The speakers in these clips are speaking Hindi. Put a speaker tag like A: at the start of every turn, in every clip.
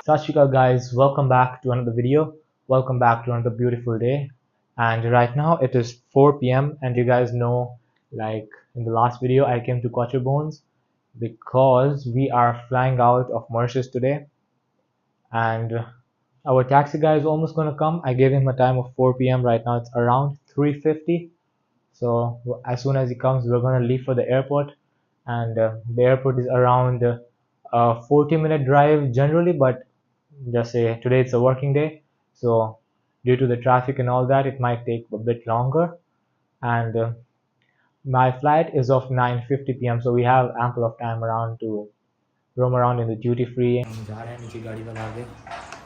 A: Sat Shri Akal guys, welcome back to another video. Welcome back to another beautiful day. And right now it is 4 p.m. and you guys know, like in the last video, I came to Quattro Bones because we are flying out of Mauritius today. And our taxi guy is almost gonna come. I gave him a time of 4 p.m. Right now it's around 3:50. So as soon as he comes, we're gonna leave for the airport. And the airport is around a 40-minute drive generally, but just say today it's a working day, so due to the traffic and all that, it might take a bit longer. And my flight is of 9:50 p.m., so we have ample of time around to roam around in the duty free. हम जा रहे हैं नीचे गाड़ी वाला आगे,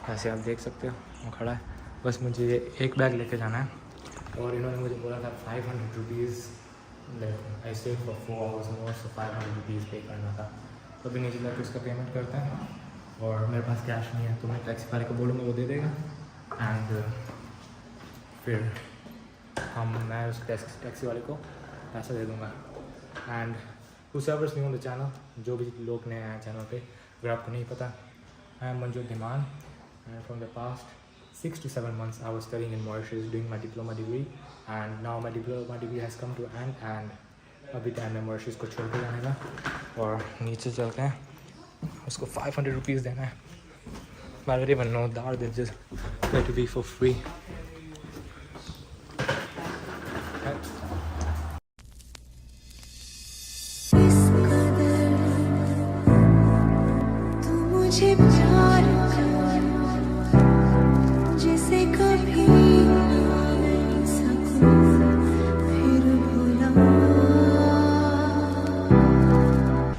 A: जैसे आप देख सकते हो वो खड़ा है. बस मुझे एक बैग लेके जाना है और इन्होंने मुझे बोला था 500 rupees. I stay for 4 hours more, so 500 rupees पे करना था. तो अभी नीचे जाकर उसका पेमेंट करते हैं और मेरे पास कैश नहीं है, तो मैं टैक्सी वाले को बोलूँगा, वो दे देगा. एंड फिर मैं उस टैक्सी वाले को पैसा दे दूँगा. And whoever's new on the channel, जो भी लोग नए हैं चैनल पे, अगर आपको नहीं पता, I am Manjot Dhiman, and from the past 6 to 7 months I was studying in Mauritius doing my diploma degree, and now my diploma degree has come to an end, and अभी टाइम है Mauritius को छोड़ के जाने का और नीचे चलते हैं. उसको 500 रुपीज़ देना है. I don't even know that they just let to be for free.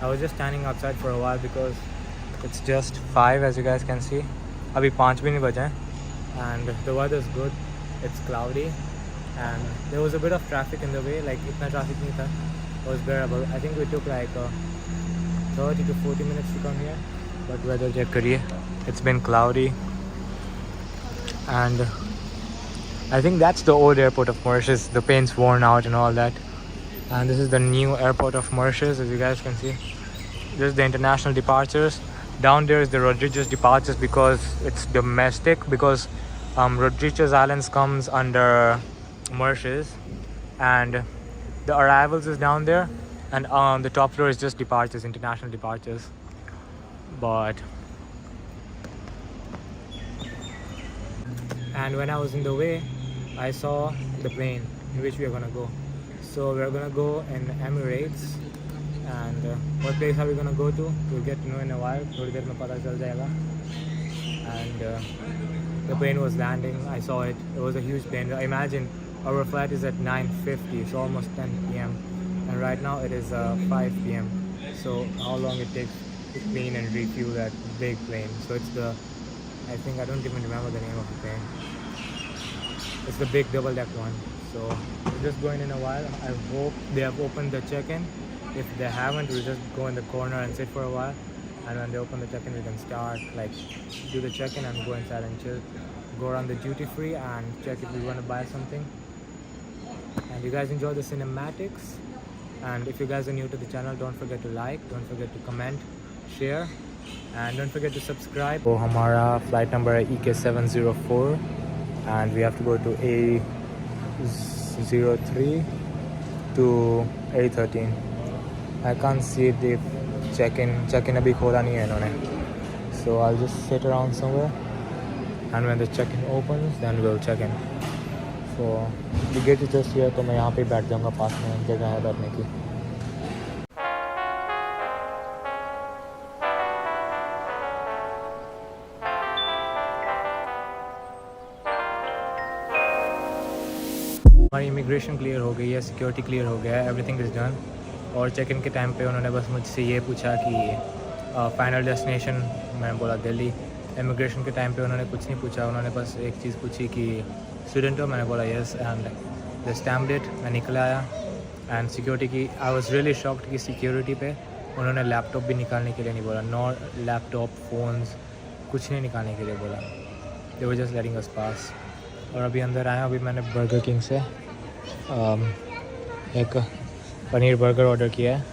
A: I was just standing outside for a while because it's just 5 as you guys can see. अभी 5 भी नहीं बजे हैं and the weather is good. It's cloudy and there was a bit of traffic in the way, like इतना traffic नहीं था. It was bearable. I think we took like 30 to 40 minutes to come here, but weather check करिए, it's been cloudy and I think that's the old airport of Mauritius. The paint's worn out and all that, and this is the new airport of Mauritius. As you guys can see, this is the international departures. Down there is the Rodrigues departures because it's domestic, because Rodrigues Islands comes under Mauritius, and the arrivals is down there, and the top floor is just departures, international departures. But and when I was in the way, I saw the plane in which we are gonna go. So we're gonna go in Emirates, and what place are we gonna go to? We'll get to know in a while. थोड़ी देर में पता चल जाएगा. And the plane was landing. I saw it. It was a huge plane. Imagine our flight is at 9:50. It's almost 10 p.m. and right now it is 5 p.m. So how long it takes to clean and refuel that big plane? So it's the, I think I don't even remember the name of the plane. It's the big double-deck one. So we're just going in a while. I hope they have opened the check-in. If they haven't, we'll just go in the corner and sit for a while. And when they open the check-in, we can start, like, do the check-in and go inside and chill. Go around the duty-free and check if we want to buy something. And you guys enjoy the cinematics. And if you guys are new to the channel, don't forget to like, don't forget to comment, share, and don't forget to subscribe. So our flight number is EK704, and we have to go to A03 to A13. I can't see the check-in abhi khola nahi hai inhone. So I'll just sit around somewhere, and when the check-in opens, then we'll check in. So the gate is just here, तो मैं यहाँ पे बैठ जाऊँगा, पास में जगह है बैठने की. हमारी इमिग्रेशन क्लियर हो गई है, सिक्योरिटी क्लियर हो गया है, एवरीथिंग इज़ डन. और चेक इन के टाइम पे उन्होंने बस मुझसे ये पूछा कि फाइनल डेस्टिनेशन, मैंने बोला दिल्ली. इमिग्रेशन के टाइम पे उन्होंने कुछ नहीं पूछा, उन्होंने बस एक चीज़ पूछी कि स्टूडेंट हो, मैंने बोला yes, and the stamp date. मैं निकल आया एंड सिक्योरिटी की, आई वाज रियली शॉक्ड कि सिक्योरिटी पे उन्होंने लैपटॉप भी निकालने के लिए नहीं बोला. नॉट लैपटॉप, फ़ोन्स, कुछ नहीं निकालने के लिए बोला. दे वर जस्ट लेटिंग अस पास. और अभी अंदर आया. अभी मैंने बर्गर किंग से एक पनीर बर्गर ऑर्डर किया है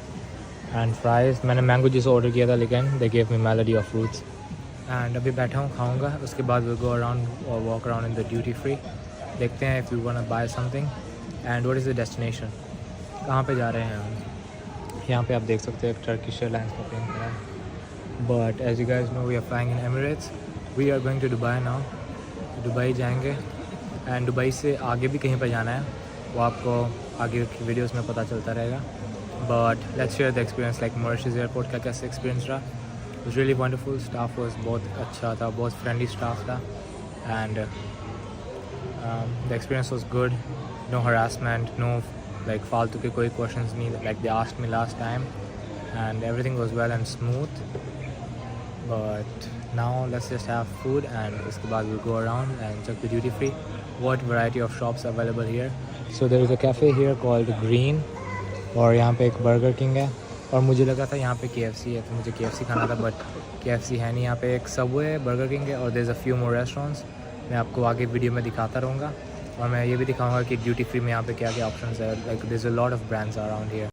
A: एंड फ्राइज़. मैंने मैंगो जूस ऑर्डर किया था, लेकिन they give me melody of fruits. And अभी बैठा हूँ, खाऊंगा, उसके बाद विल गो अराउंड और walk around in the duty free. देखते हैं if you want to buy something and what is the destination, कहाँ पे जा रहे हैं हम। यहाँ पे आप देख सकते हैं एक टर्किश एयरलाइंस का प्लेन खड़ा है। But as you guys know we are flying in Emirates, we are going to Dubai now. Dubai जाएंगे एंड दुबई से आगे भी कहीं पर जाना है, वो आपको आगे की वीडियोस में पता चलता रहेगा। But let's share the experience like Mauritius airport का कैसे एक्सपीरियंस रहा। It was really wonderful, staff was बहुत अच्छा था, बहुत फ्रेंडली स्टाफ था and the experience was good, no harassment, no like फालतू के कोई क्वेश्चंस नहीं, like they asked me last time and everything was well and smooth. But now let's just have food and उसके बाद we'll go around and check the duty free, what variety of shops are available here. So there is a cafe here called Green और यहाँ पे एक Burger King है और मुझे लगा था यहाँ पे KFC है तो मुझे KFC खाना था, बट KFC है नहीं। यहाँ पे एक Subway है, Burger King है और there's a few more restaurants। मैं आपको आगे वीडियो में दिखाता रहूँगा और मैं ये भी दिखाऊँगा कि ड्यूटी फ्री में यहाँ पे क्या क्या ऑप्शंस है। like there's a lot of brands around here।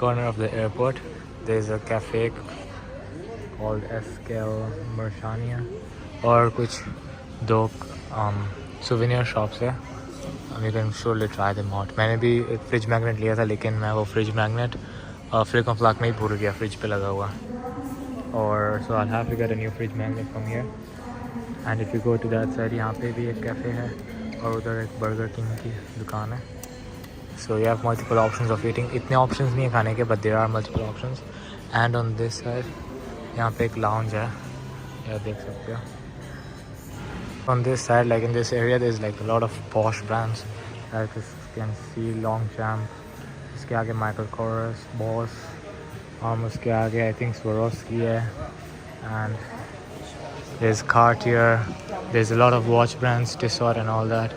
A: Corner of the airport there's a cafe called SKL Mershania और कुछ दो souvenir shops है। You can surely try them out। मैंने भी एक फ्रिज मैग्नेट लिया था लेकिन मैं वो फ्रिज मैग्नेट फ्लिक ऑन फ्लैक में ही भूल गया, फ्रिज पे लगा हुआ। और so I'll have to get a new fridge magnet from here। and if you go to that side यहाँ पे भी एक कैफ़े है और उधर एक बर्गर किंग की दुकान है। So you have multiple options of eating। इतने options नहीं है खाने के, but there are multiple options। And on this side यहाँ पे एक lounge है, यह देख सकते हो। On this side, like in this area, there's like a lot of posh brands, like you can see Longchamp, इसके आगे Michael Kors, Boss, उसके आगे I think Swarovski है, and there's Cartier, there's a lot of watch brands, Tissot and all that,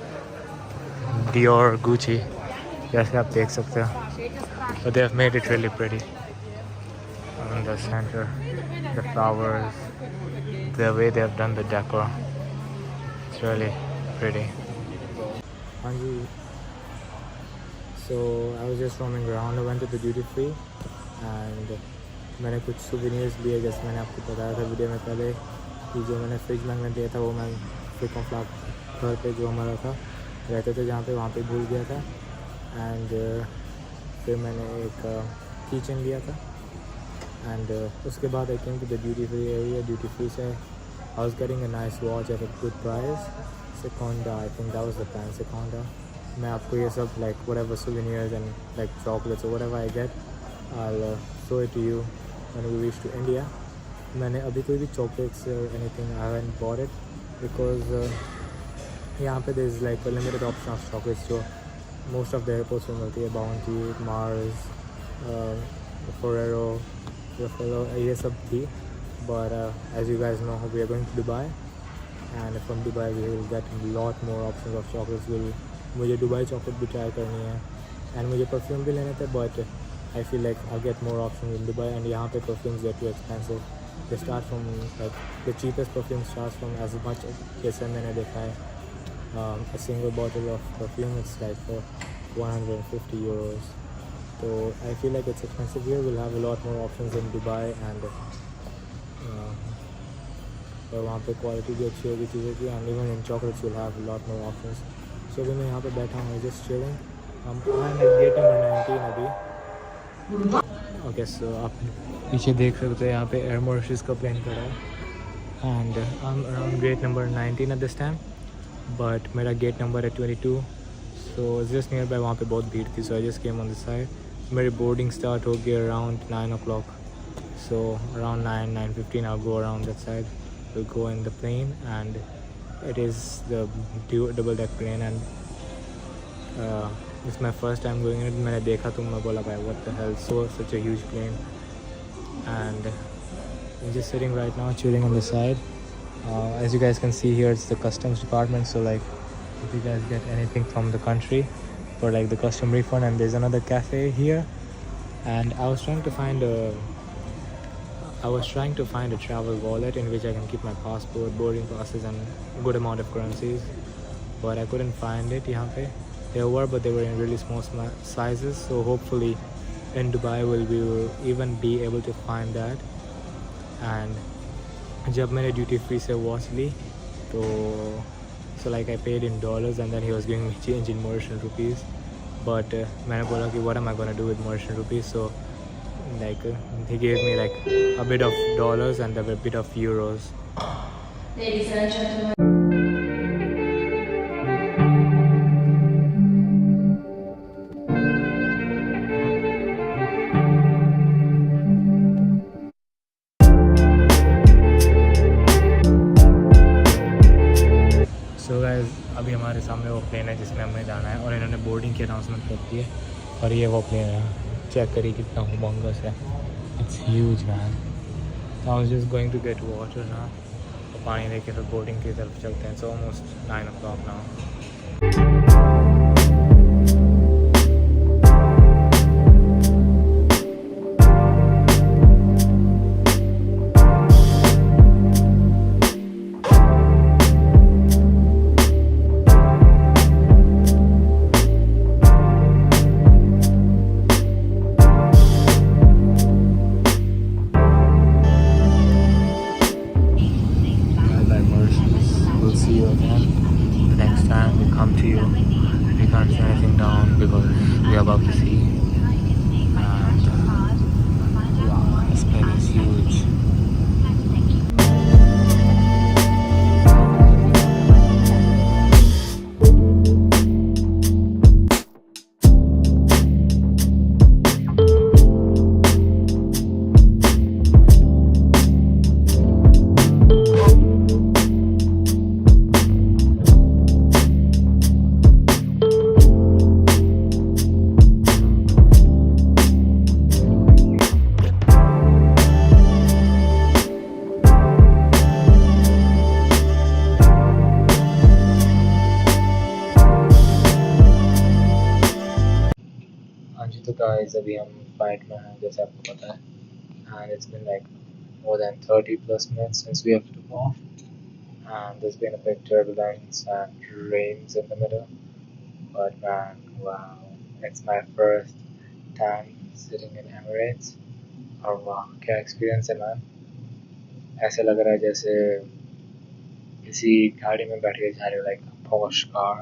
A: Dior, Gucci, जैसे आप देख सकते हो। But they have made it really pretty। In the center, the flowers, the way they have done the decor, it's really pretty। So I was just roaming around, I went to the duty free and मैंने कुछ souvenirs लिए, जैसे मैंने आपको बताया था वीडियो में पहले कि जो मैंने फ्रिज मैग्नेट लिया था वो मैं फ्लिक ऑन फ्लैक घर पे जो हमारा था रहते थे जहाँ पे, वहाँ पे भूल गया था। एंड फिर मैंने एक किचन लिया था एंड उसके बाद I came to the duty free area. Duty free से I was getting a nice watch at a good price, Seconda, I think that was the brand Seconda। मैं आपको ये सब like whatever souvenirs and like chocolates or whatever I get, I'll show it to you when we reach to India। मैंने अभी कोई भी chocolates or anything I haven't bought it because यहाँ पे there is like a limited option of chocolates जो most of the airports में मिलती है, Bounty, Mars, Ferrero, Raffaello, ये सब भी। But as you guys know, we are going to Dubai and from Dubai we will get a lot more options of chocolates। मुझे दुबई चॉकलेट भी ट्राई करनी है एंड मुझे परफ्यूम भी लेने थे, but I feel like I get more option in Dubai. And यहाँ पे perfumes get too expensive, they start from like the cheapest perfume start from as much, जैसे मैंने देखा है a single bottle of perfume it's like for 150 euros। So I feel like it's expensive here। We'll have a lot more options in Dubai and और वहाँ पे क्वालिटी भी अच्छी होगी चीज़ों की, and even in chocolates will have a lot more options। So अभी मैं यहाँ पे बैठा हूँ जस्ट चिलिंग। हम गेट नंबर 19 अभी। ओके सो आप पीछे देख सकते हैं यहाँ पे एयर मॉरिशस का प्लेन खड़ा है and I am around gate number 19 at this time, but मेरा गेट नंबर है 22। सो जस्ट नियर बाय वहाँ पे बहुत भीड़ थी, so I just came on the side. मेरी बोर्डिंग स्टार्ट हो गई around 9 o'clock, so around 9:15 I go around that side, will go in the plane and it is the double deck plane and it's my first time going in. मैंने देखा तो मैं बोला भाई what the hell, so such a huge plane and just sitting right now chilling on the side। As you guys can see here, it's the customs department, so like if you guys get anything from the country for like the custom refund, and there's another cafe here, and I was trying to find a travel wallet in which I can keep my passport, boarding passes and a good amount of currencies, but I couldn't find it यहाँ पे। There were, but they were in really small sizes, so hopefully in Dubai we will even be able to find that। And जब मैंने ड्यूटी फ्री से वॉच ली तो so like I paid in dollars and then he was giving me change in Mauritian rupees, but मैंने बोला कि what am I gonna do with Mauritian rupees, so like he gave me like a bit of dollars and a bit of euros. Ladies and gentlemen. So guys अभी हमारे सामने वो प्लेन है जिसमें हमें जाना है और इन्होंने बोर्डिंग की अनाउंसमेंट कर दी है और ये वो प्लेन है. चेक करिए कितना हुमंगस है. It's huge man. I was just going to get water ना, तो पानी लेके फिर बोर्डिंग की तरफ चलते हैं. So almost 9 o'clock now. Because we are about to see, and wow, this plane is huge. तो गाइस अभी हम फ्लाइट में हैं जैसे आपको पता है, and it's been like more than 30 plus minutes since we have took off, and there's been a big turbulence and rains in the middle, but man, wow, it's my first time sitting in Emirates और वाह क्या एक्सपीरियंस है मैन. ऐसे लग रहा है जैसे किसी गाड़ी में बैठ के जा रहे हो, like a posh car.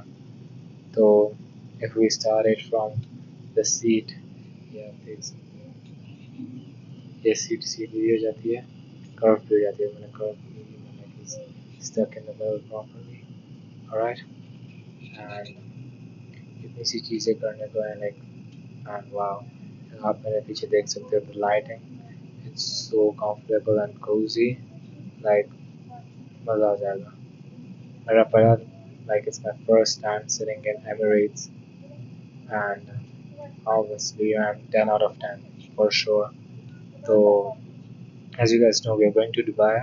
A: तो if we started from the seat, yeah, ये सीट सीधी हो जाती है, कर्व भी हो जाती है. मैंने कर्व मैंने stuck in the middle properly, alright, and इतनी सी चीज़ें करने को है like, and wow, आप मेरे पीछे देख सकते हो the lighting, it's so comfortable and cozy, like मज़ा आ जाएगा. मेरा पहला like it's my first time sitting in Emirates, and obviously I'm 10 out of 10 for sure. So as you guys know, we are going to Dubai,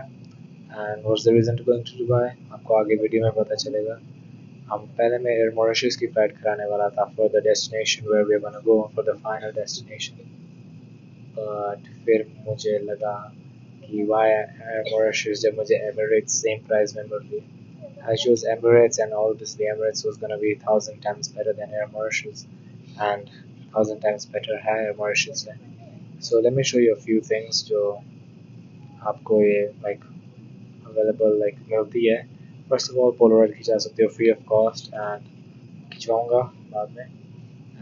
A: and what's the reason to going to Dubai आपको आगे वीडियो में पता चलेगा. हम पहले मैं एयर मॉरिशस की फ्लाइट कराने वाला था for the destination where we are gonna go for the final destination, but फिर मुझे लगा कि why एयर मॉरिशस जब मुझे Emirates same price में मिल रही. I chose Emirates, and obviously Emirates was gonna be 1,000 times better than Air Mauritius, and 1,000 times better है Air Mauritius है. So let me show you a few things जो आपको ये like available like मिलती है. First of all, Polaroid खिंचा सकते हो free of cost, and खिंचवाऊँगा बाद में,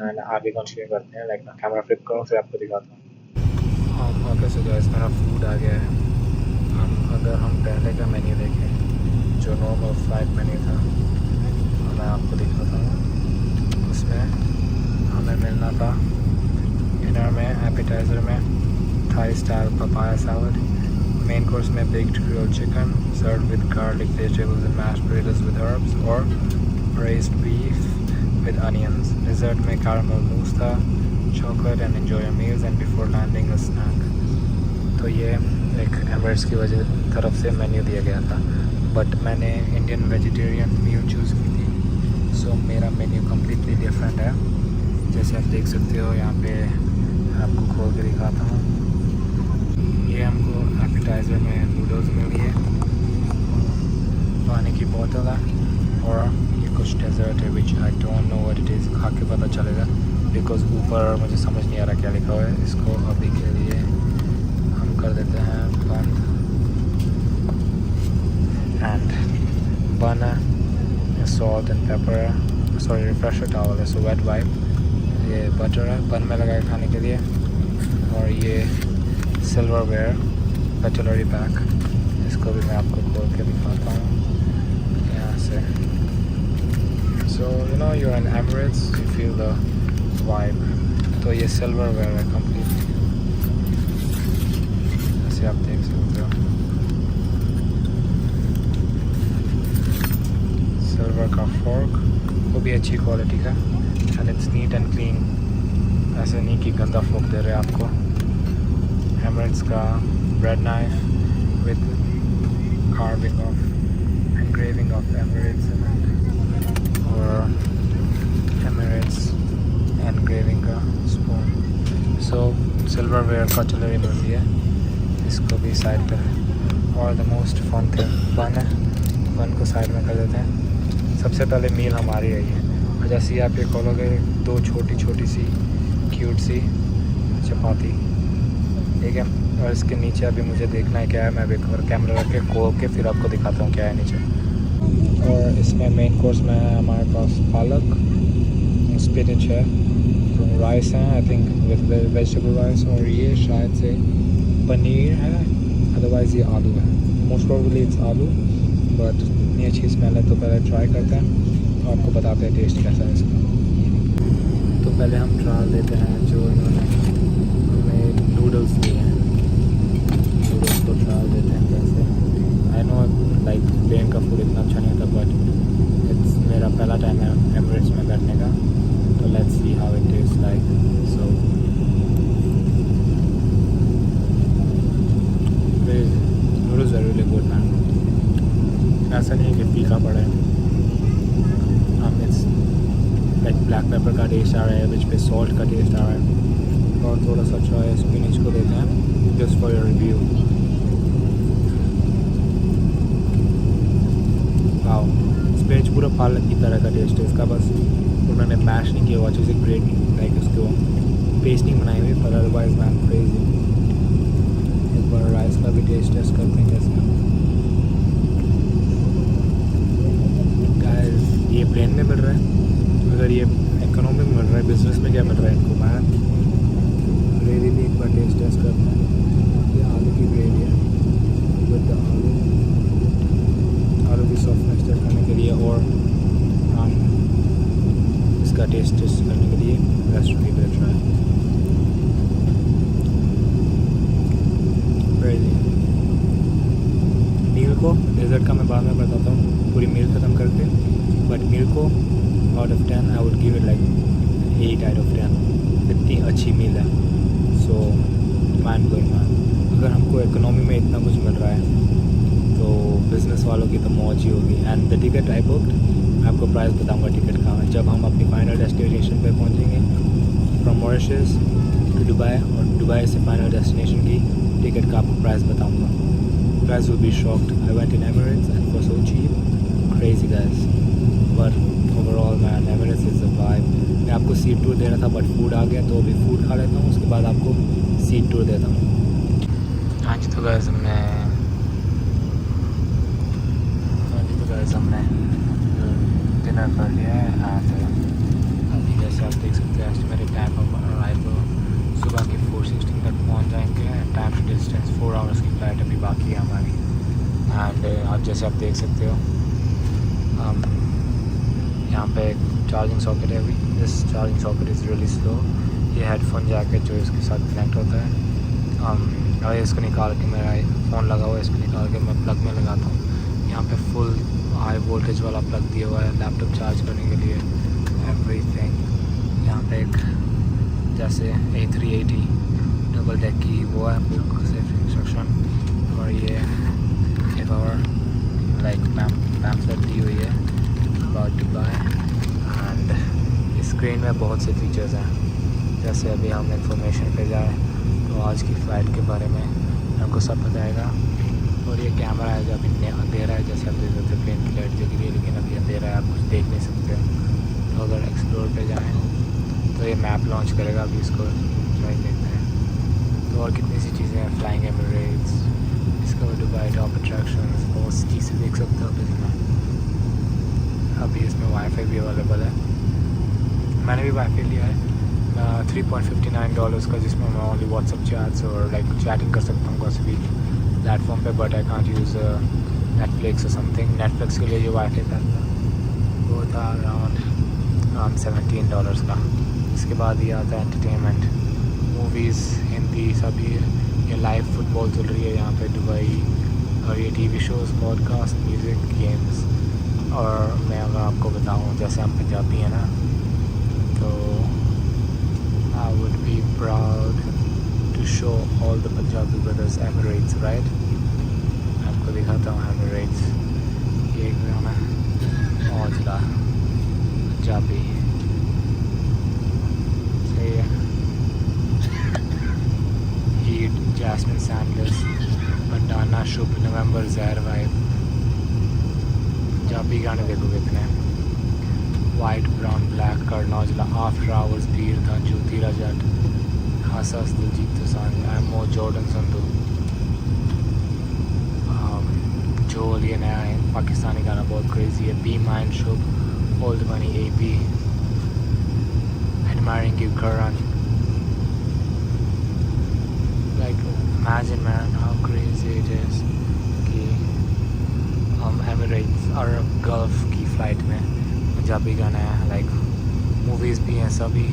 A: and आगे कंटिन्यू करते हैं. like मैं कैमरा फ्लिप करूँ फिर आपको दिखाता हूँ. ओके सो गाइस मेरा फूड आ गया है. अगर हम पहले का मेन्यू देखें जो नॉर्मल फ्लाइट मेन्यू था, तो मैं आपको दिखाता हूँ. उसमें हमें मिलना था डिनर में एपेटाइज़र में Thai style papaya salad, main course में baked grilled chicken served with garlic vegetables and mashed potatoes with herbs, or braised beef with onions. Dessert में caramel mousse था, chocolate, and enjoy your meals and before landing a snack. तो ये एक एमरेट्स की वजह तरफ से मेन्यू दिया गया था, बट मैंने इंडियन वेजिटेरियन मील चूज़ की थी. सो मेरा मेन्यू कम्प्लीटली डिफरेंट है. जैसे आप देख सकते हो यहाँ पे आपको खोल के दिखाता हूँ. ये हमको एपेटाइज़र में नूडल्स मिली है, पानी की बोतल है, और ये कुछ डेजर्ट है which I don't know what it is. खा के पता चलेगा बिकॉज ऊपर मुझे समझ नहीं आ रहा क्या लिखा हुआ है. इसको अभी के लिए हम
B: कर देते हैं बंद एंड बन है, salt and paper, sorry refresher towel है, सो वेट वाइप, ये बटर है बन में लगाए खाने के लिए, और ये सिल्वरवेयर कटलरी पैक, इसको भी मैं आपको खोल के दिखाता हूँ यहाँ से। So you know you are in Emirates, you feel the vibe. तो ये सिल्वरवेयर है कंप्लीट, ऐसे आप देख सकते हो, सिल्वर का फोर्क, वो भी अच्छी क्वालिटी का, and it's neat and clean, ऐसे नहीं कि गंदा फोर्क दे रहे आपको। एमिरेट्स का bread knife with carving of engraving of Emirates in it, और Emirates engraving का स्पून। सो सिल्वरवेयर कटलरी मिलती है, इसको भी साइड पे, और द मोस्ट फन थिंग बन है, बन को साइड में कर देते हैं। सबसे पहले मील हमारी है ये, और जैसे ही आप ये खोलोगे दो छोटी छोटी सी क्यूट सी चपाती, ठीक है, और इसके नीचे अभी मुझे देखना है क्या है, मैं अभी एक बार कैमरा रख के खोल के फिर आपको दिखाता हूँ क्या है नीचे। और इसमें मेन कोर्स में है हमारे पास पालक, स्पिनच है, राइस है I think with vegetable rice, और ये शायद से पनीर है, अदरवाइज़ ये आलू है, मोस्ट प्रोबेबली इट्स आलू, बट इतनी अच्छी स्मेल है तो पहले ट्राई करते हैं और आपको बताते हैं टेस्ट कैसा है इसका। तो पहले हम ट्रायल देते हैं जो इन्होंने हमें नूडल्स दिए हैं, नूडल्स को ट्रायल देते हैं कैसे। आई नो लाइक प्लेन का फूड इतना अच्छा नहीं होता, बट इट्स मेरा पहला टाइम है एमिरेट्स में बैठने का, तो let's see how it taste like. So noodles are really good man, ऐसा नहीं है कि फीका पड़ा है, इट्स लाइक ब्लैक पेपर का टेस्ट आ रहा है, विच पे सॉल्ट का टेस्ट आ रहा है, और थोड़ा सा ट्राई स्पिनच को देते हैं just for your review. Wow, spinach पूरा पालक की तरह का टेस्ट है इसका, बस उन्होंने मैश नहीं किया हुआ, चीज़ ग्रेट लाइक उसको पेस्ट नहीं बनाई हुई, पर अदरवाइज मैम क्रेजी। एक बार राइस का भी टेस्ट करते हैं कैसे। गाइस ये प्लेन में मिल रहा है, अगर ये इकोनॉमी में मिल रहा है, बिजनेस में क्या मिल रहा है इनको, मैं ग्रेवी भी एक बार टेस्ट करते हैं। ये आलू की ग्रेवी है विद आलू की सॉफ्टनेस टेस्ट करने के लिए, और हम इसका टेस्ट करने के लिए रेस्टोरेंट की तरह ट्राई। मील को डेजर्ट का मैं बाद में बताता हूँ, पूरी मील ख़त्म करके, बट मील को out of 10 I would give it like 8 out of 10, इतनी अच्छी मील है। सो माइंड ब्लोइंग मैन, अगर हमको इकोनॉमी में इतना कुछ मिल रहा है तो बिज़नेस वालों की तो मौज ही होगी। And the ticket I booked, मैं आपको प्राइस बताऊंगा टिकट का जब हम अपनी फाइनल डेस्टिनेशन पे पहुंचेंगे, फ्रॉम मॉरिशस टू दुबई, और दुबई से फाइनल डेस्टिनेशन की टिकट का आपको प्राइस बताऊँगा। Price will be shocked, I went in Emirates and for so cheap, crazy guys, but overall man Emirates is a vibe. मैं आपको सीट टूर दे रहा था बट फूड आ गया, तो अभी फूड खा लेता हूँ, उसके बाद आपको सीट टूर देता हूँ। हाँ जी, तो गाइस हमने डिनर कर लिया है, एंड अभी जैसे आप देख सकते हैं एस्टिमेटेड टाइम ऑफ अराइवल सुबह के 4:16 तक पहुँच जाएंगे। टाइम टू डिस्टेंस 4 आवर्स की फ़्लाइट अभी बाकी है हमारी। एंड आप जैसे आप देख सकते हो यहाँ पे एक चार्जिंग सॉकेट है, अभी this charging socket is really slow. ये हेडफोन जैकेट जो इसके साथ कनेक्ट होता है, और इसको निकाल के, मेरा फ़ोन लगा हुआ है, इसको निकाल के मैं प्लग में लगाता हूँ। यहाँ पे फुल हाई वोल्टेज वाला प्लग दिया हुआ है लैपटॉप चार्ज करने के लिए, एवरीथिंग। यहाँ पे एक जैसे A380 डबल डेक की वो है बुक सिर्फ इंस्ट्रक्शन, और ये एक और लाइक पैम्फलेट दी हुई है अबाउट दुबई। एंड स्क्रीन में बहुत से फीचर्स हैं, जैसे अभी हम इंफॉर्मेशन पे जाए तो आज की फ़्लाइट के बारे में हमको सब बताएगा। और ये कैमरा है जो अभी अंधेरा है, जैसे आप देख सकते हैं प्लेन की लाइट जग रही है, लेकिन अभी अंधेरा है, आप कुछ देख नहीं सकते। तो अगर एक्सप्लोर पे जाएँ तो ये मैप लॉन्च करेगा, अभी इसको ट्राई देखते हैं। तो और कितनी सी चीज़ें हैं, flying Emirates, discover Dubai, top attractions, बहुत सी चीज़ें देख सकते हो आप इसमें। अभी इसमें वाईफाई भी अवेलेबल है, मैंने भी वाईफाई लिया है $3.59 का, जिसमें मैं ओनली व्हाट्सअप चैट्स और लाइक चैटिंग कर सकता हूँ किसी भी प्लेटफॉर्म पे, but I can't use Netflix और समथिंग। नेटफ्लिक्स के लिए जो वाईफाई पैक था वो था अराउंड $17 का। इसके बाद ये आता है एंटरटेनमेंट, मूवीज़, हिंदी सभी, ये लाइव फुटबॉल चल रही है यहाँ पे दुबई, और ये TV shows, podcast, music, games. और मैं अगर आपको बताऊँ, जैसे हम पंजाबी हैं ना, तो I would be proud to show all the Punjabi brothers Emirates, right? आपको दिखाता हूँ Emirates, ये एकदम है औजला पंजाबी, सही है। हीट, जैस्मिन सैंडल्स, बंडाना, शुभ, नवंबर, जहर वाइब, पंजाबी गाने देखो कितने, white, brown, black, करनौजला, after hours, भीड़ था, ज्योति राजट, हसस, दिलजीत दोसांझ, एमओ, जॉर्डन संधू, जोल, ये नया है पाकिस्तानी गाना, बहुत क्रेजी है, B mind, Shubh, old money, AP, admiring you, Karan, like imagine man how crazy it is कि हम एमिरेट्स अरब गल्फ की फ़्लाइट में पंजाबी गाना है, लाइक मूवीज़ भी हैं सभी,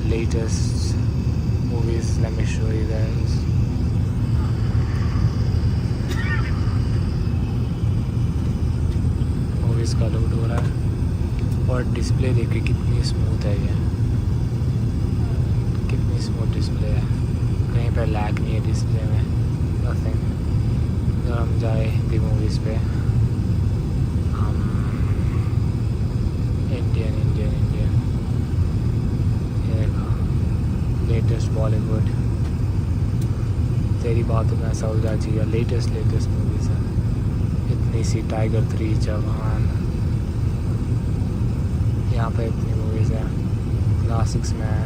B: latest movies, let me show you guys. Movies का लोड हो रहा है, और डिस्प्ले देखिए कितनी स्मूथ है, ये कितनी स्मूथ डिस्प्ले है, कहीं पर लैग नहीं है डिस्प्ले में, नथिंग। जब हम जाए हिंदी मूवीज़ पे, इंडियन ये देखो, लेटेस्ट बॉलीवुड, तेरी बातों में ऐसा उलझा चाहिए, लेटेस्ट मूवीज़ है इतनी सी, टाइगर 3, जवान, यहाँ पे इतनी मूवीज़ है, क्लासिक्स में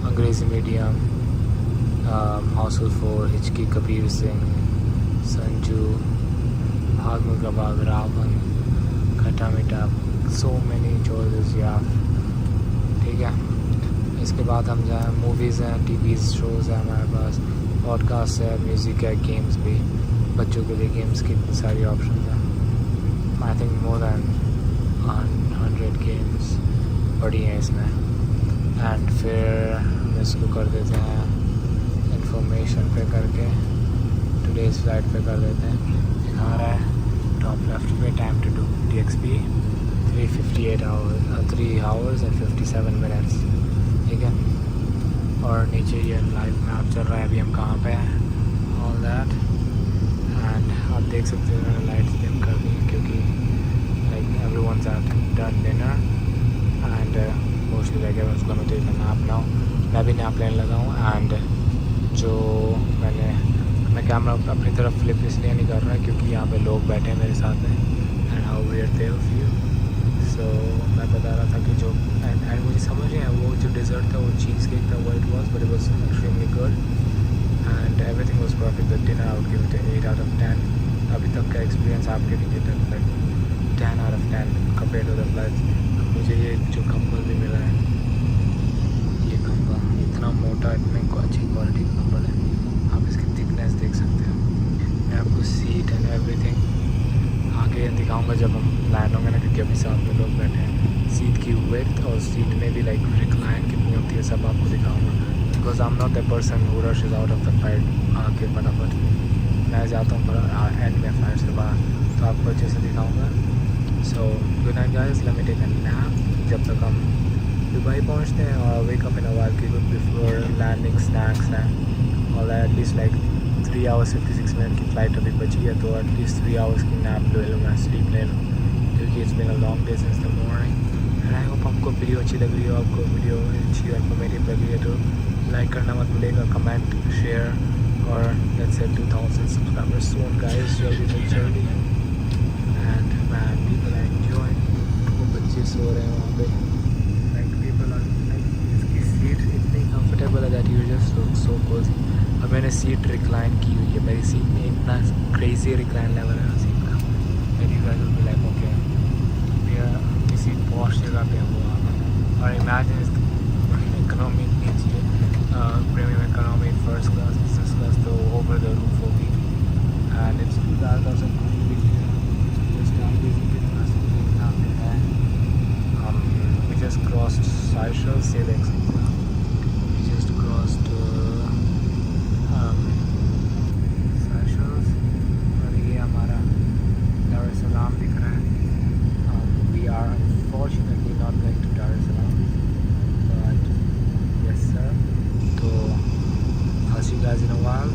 B: अंग्रेज़ी मीडियम, हाउसफुल 4, हिचकी, कबीर सिंह, संजू, भाग मिल्खा भाग, रावण, खट्टा मीठा, सो मैनी चॉइसेस या, ठीक है। इसके बाद हम जाए, मूवीज़ हैं, टीवी शोज़ हैं हमारे पास, पॉडकास्ट है, म्यूज़िक है, गेम्स भी, बच्चों के लिए गेम्स की इतनी सारी ऑप्शन हैं, I think more than 100 games पड़ी हैं इसमें। एंड फिर हम इसको कर देते हैं इंफॉर्मेशन पे करके, टुडेज़ फ्लाइट पे कर देते हैं, दिखा रहा है टॉप लेफ्ट पे, time to do DXB 3 hours and 57 minutes, ठीक है। और नीचे ये लाइव मैप चल रहा है, अभी हम कहाँ पे हैं, ऑल दैट। एंड आप देख सकते हो मैंने लाइट्स डिम कर दी क्योंकि like everyone's have done dinner and mostly like everyone's gonna to take a nap now. मैं भी नैप लेने लगा हूँ। एंड जो मैं कैमरा अपनी तरफ फ्लिप इसलिए नहीं कर रहा क्योंकि यहाँ पे लोग बैठे हैं मेरे साथ में, and how weird they feel. So मैं बता रहा था कि जो एंड मुझे समझ नहीं आया वो जो डेजर्ट था वो चीज़ केक था, वो it was but it was extremely good and everything was perfect. The dinner I would give it 8 out of 10। अभी तक का एक्सपीरियंस आप giving it like 10 out of 10 compare to the flights. मुझे ये जो कंबल भी मिला है, ये कंबल इतना मोटा, इतने अच्छी क्वालिटी का कंबल है, आप इसकी थिकनेस देख सकते हो। मैं आपको सीट एंड एवरीथिंग आगे दिखाऊंगा जब हम लैंड होंगे ना, क्योंकि अभी साथ में लोग बैठे हैं। सीट की विड्थ और सीट में भी लाइक रिक्लाइन कितनी होती है सब आपको दिखाऊंगा, because I am not the person who rashes out of the flight आके फटाफट। मैं जाता हूँ एंड में फ्लाइट से बाहर, तो आपको अच्छे से दिखाऊंगा। So good night guys, let me take a nap जब तक हम दुबई पहुँचते हैं, और wake up in a while की गुड बिफोर लैंडिंग, स्नैक्स हैं और एटलीस्ट लाइक 3 hours 56 minutes की फ़्लाइट अभी बची है, तो एटलीस्ट 3 hours की नैप ले लूँ, मैं स्लीप ले लूँ, क्योंकि it's been a long day since the morning. And I hope आपको वीडियो अच्छी लग रही हो, आपको वीडियो अच्छी और इन्फॉर्मेटिव लग रही है तो लाइक करना मत भूलिएगा, कमेंट, शेयर, और लेट्स से 2000 सब्सक्राइबर्स सून गाइस, जल्दी। And man people are enjoying, वो बच्चे सो रहे हैं वहाँ पे, लाइक पीपल आर लाइक, इसकी सीट इतनी कंफर्टेबल है that you just seat recline की हुई है, मेरी सीट में इतना क्रेजी रिक्लाइन लेवल है ना सीट का, मेरी guys will be like okay we are किसी पॉश जगह पे हैं वो। और इमेजिन इकोनॉमी इतनी चाहिए, premium economy, first class, business class तो ओवर द रूफ होगी। And it's 2000 we just crossed Seychelles, Selex. We just crossed Seychelles और ये हमारा Dar es Salaam दिख रहा है। We are unfortunately not going to Dar es Salaam, but yes sir. So I'll see you guys in a while.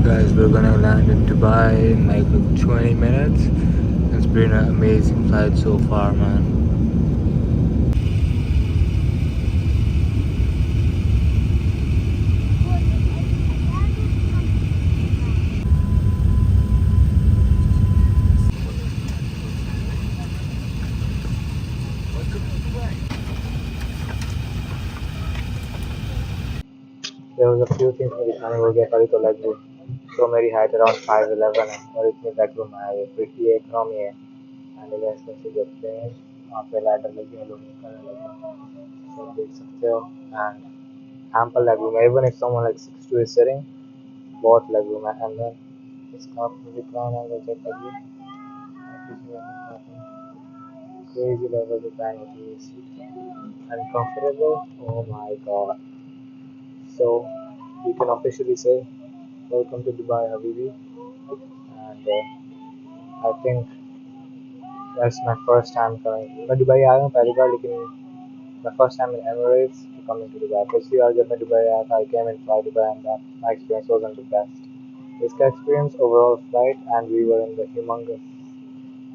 B: Guys, we're gonna land in Dubai in like 20 minutes. It's been an amazing flight so far, man.
A: There was a few things मैं दिखाने हो गया कभी तो leg room। So मेरी height around 5'11" है और इतनी leg room है, ये pretty economy है। and you guys can see the plane, वहाँ पे ladder लगी है, लोग निकलने लगे हैं। So देख सकते हो and ample leg room, even if someone like 6'2" is sitting, बहुत leg room है। and then इसका recline angle check करिए, crazy level recline होती है seat and comfortable, oh my god। So we can officially say welcome to Dubai, Habibi, and I think that's my first time coming। मैं दुबई आया हूँ पहली बार, लेकिन my first time in Emirates to coming to Dubai। पिछली बार जब मैं दुबई आया था, I came in fly Dubai and that my experience wasn't the best। इसका experience overall flight, and we were in the humongous,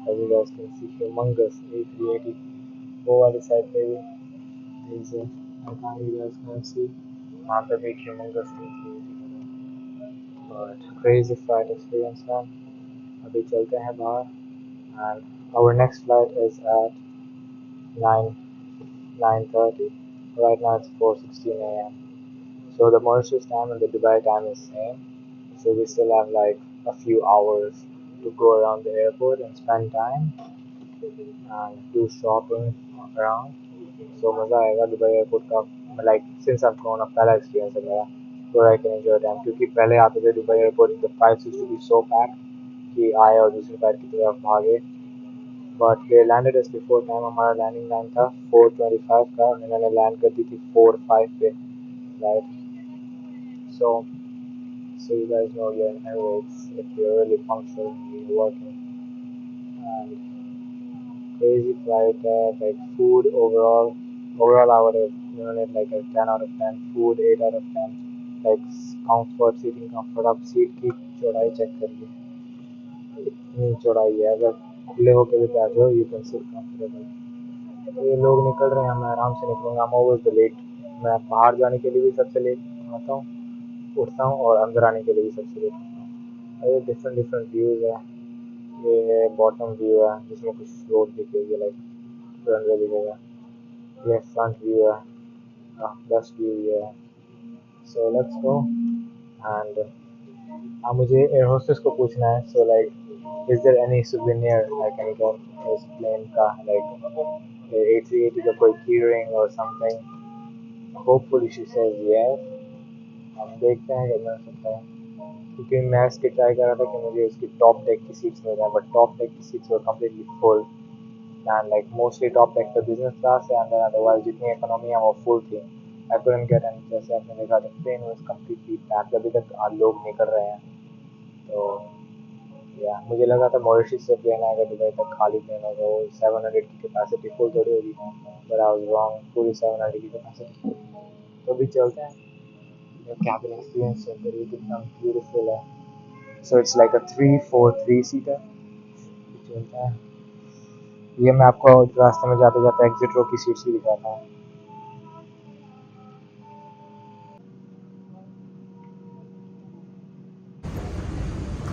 A: as you guys can see, humongous A380, वो वाली side पे भी is I can't, you guys can see, वहाँ पे भी humongous A380, but crazy flight experience man। अभी चलते हैं बाहर, and our next flight is at 9:30। Right now it's 4:16 a.m. So the Mauritius time and the Dubai time is same. So we still have like a few hours to go around the airport and spend time and do shopping around। So मज़ा आएगा दुबई एयरपोर्ट का, like since I've gone, पहला experience है मेरा, where I can enjoy time। क्योंकि पहले आते थे Dubai airport, the flights used to be so packed कि आए और दूसरी फ्लाइट की तरफ भागे। But they landed us before time। हमारा लैंडिंग टाइम था 4:25 का, और इन्होंने लैंड कर दी थी 4:05 पे flight. So you guys know you're in Emirates if you're really punctual and you're working। And crazy flight, like food overall I would have given it like a 10 out of 10, food 8 out of 10, like comfort, seating comfort। आप सीट की चौड़ाई चेक करिए, इतनी चौड़ाई है, अगर खुले होके भी बैठ जाओ यू कैन सिट कंफर्टेबल। तो ये लोग निकल रहे हैं, मैं आराम से निकलूँगा। I'm always the late, मैं बाहर जाने के लिए भी सबसे लेट आता हूँ, उठता हूँ, और अंदर आने के लिए भी सबसे लेट उठता हूँ। और ये डिफरेंट व्यूज़ है। ये बॉटम व्यू है जिसमें कुछ रोड दिखेगी, लाइक रनवे दिखेगा। ये फ्रंट व्यू है, बेस्ट व्यू ये है। सो लेट्स गो, एंड हाँ, मुझे एयर होस्टेस को पूछना है, so like is there any souvenir I can get इस प्लेन का, लाइक A380 का कोई की रिंग और something. Hopefully she says yes. हम देखते हैं क्या मिल सकता है, क्योंकि मैं इसकी ट्राई कर रहा था कि मुझे उसकी टॉप डेक की सीट्स मिल जाए, बट टॉप डेक की seats were completely full and like mostly top deck पे बिजनेस क्लास है, एंड अदरवाइज जितनी इकोनॉमी है वो फुल थी। आई couldn't get any, जैसे आपने देखा the plane was completely packed, अभी तक लोग निकल रहे हैं। तो या मुझे लगा था मॉरिशस से प्लेन आएगा दुबई तक, खाली प्लेन होगा, वो 700 की कैपेसिटी फुल थोड़ी होगी, बट आई वाज रॉन्ग, पूरी 700 की कैपेसिटी फुल। तो अभी चलते हैं, कैबिन एक्सपीरियंस चेक करिए कितना ब्यूटीफुल है। So it's like a 343 seater. चलता है, ये मैं आपको रास्ते में जाते जाते एग्जिट रो की सीट्स भी दिखाता हूँ।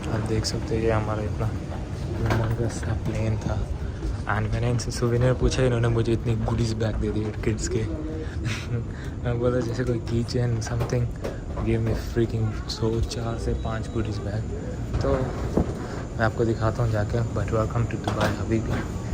B: आप देख सकते हैं ये हमारा इतना लंबा सा प्लेन था, एंड मैंने इनसे सुविनियर पूछा, इन्होंने मुझे इतनी गुडीज़ बैग दे दिए किड्स के। मैं बोला जैसे कोई की chain something, give me freaking 4 से 5 गुडीज़ बैग। तो मैं आपको दिखाता हूँ जाके, but welcome to Dubai Habibi.